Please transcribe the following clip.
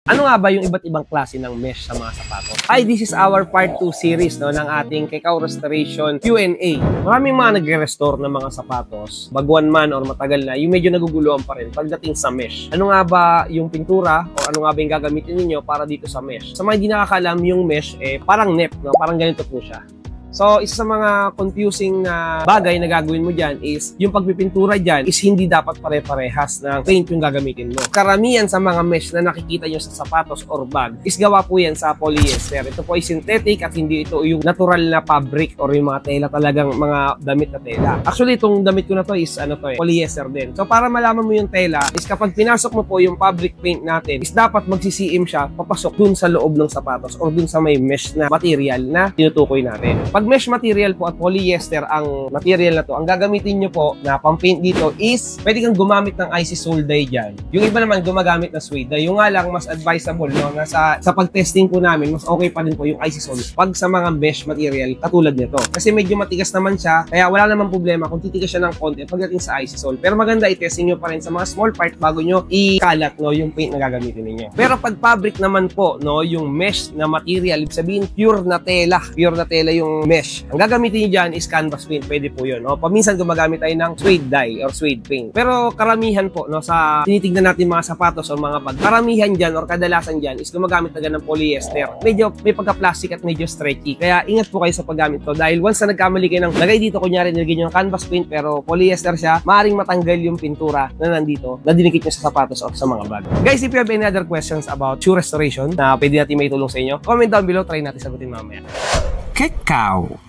Ano nga ba yung iba't ibang klase ng mesh sa mga sapatos? Hi, this is our part 2 series ng ating Kekao Restoration Q&A. Maraming mga nagre-restore ng mga sapatos, baguan man or matagal na, yung medyo naguguluhan pa rin pagdating sa mesh. Ano nga ba yung pintura o ano nga ba yung gagamitin ninyo para dito sa mesh? Sa mga hindi nakakalam, yung mesh, parang net, no? Parang ganito po siya. So, isa sa mga confusing bagay na gagawin mo dyan is yung pagpipintura dyan is hindi dapat pare-parehas ng paint yung gagamitin mo. Karamihan sa mga mesh na nakikita nyo sa sapatos or bag is gawa po yan sa polyester. Ito po ay synthetic at hindi ito yung natural na fabric or yung mga tela talagang mga damit na tela. Actually, itong damit ko na to is polyester din. So, para malaman mo yung tela is kapag pinasok mo po yung fabric paint natin is dapat magsisiim siya papasok dun sa loob ng sapatos or dun sa may mesh na material na tinutukoy natin. Pag mesh material po at polyester ang material na to, ang gagamitin nyo po na pang-paint dito is pwede kang gumamit ng IC Soul dye dyan. Yung iba naman gumagamit ng suede dye. Yung nga lang mas advisable no, na sa pag-testing po namin, mas okay pa din po yung IC Soul pag sa mga mesh material katulad nito. Kasi medyo matigas naman siya, kaya wala namang problema kung titigas siya ng konti pagdating sa IC Soul. Pero maganda i-testing nyo pa rin sa mga small part bago nyo ikalat no, yung paint na gagamitin ninyo. Pero pag fabric naman po, no, yung mesh na material, ibig sabihin pure na tela yung mesh. Ang gagamitin niyo dyan is canvas paint, pwede po yun. No? Paminsan gumagamit tayo ng suede dye or suede paint. Pero karamihan po, no, sa tinitignan natin mga sapatos o mga bag, karamihan dyan or kadalasan dyan is gumagamit na ng polyester. Medyo may pagka-plastic at medyo stretchy. Kaya ingat po kayo sa paggamit to dahil once na nagkamali kayo ng lagay dito, kunyari nilagay nyo ng canvas paint pero polyester siya, maaaring matanggal yung pintura na nandito na dinikit nyo sa sapatos o sa mga bag. Guys, if you have any other questions about shoe restoration na pwede natin may tulong sa inyo, comment down below, try natin sagutin mamaya. Kekao.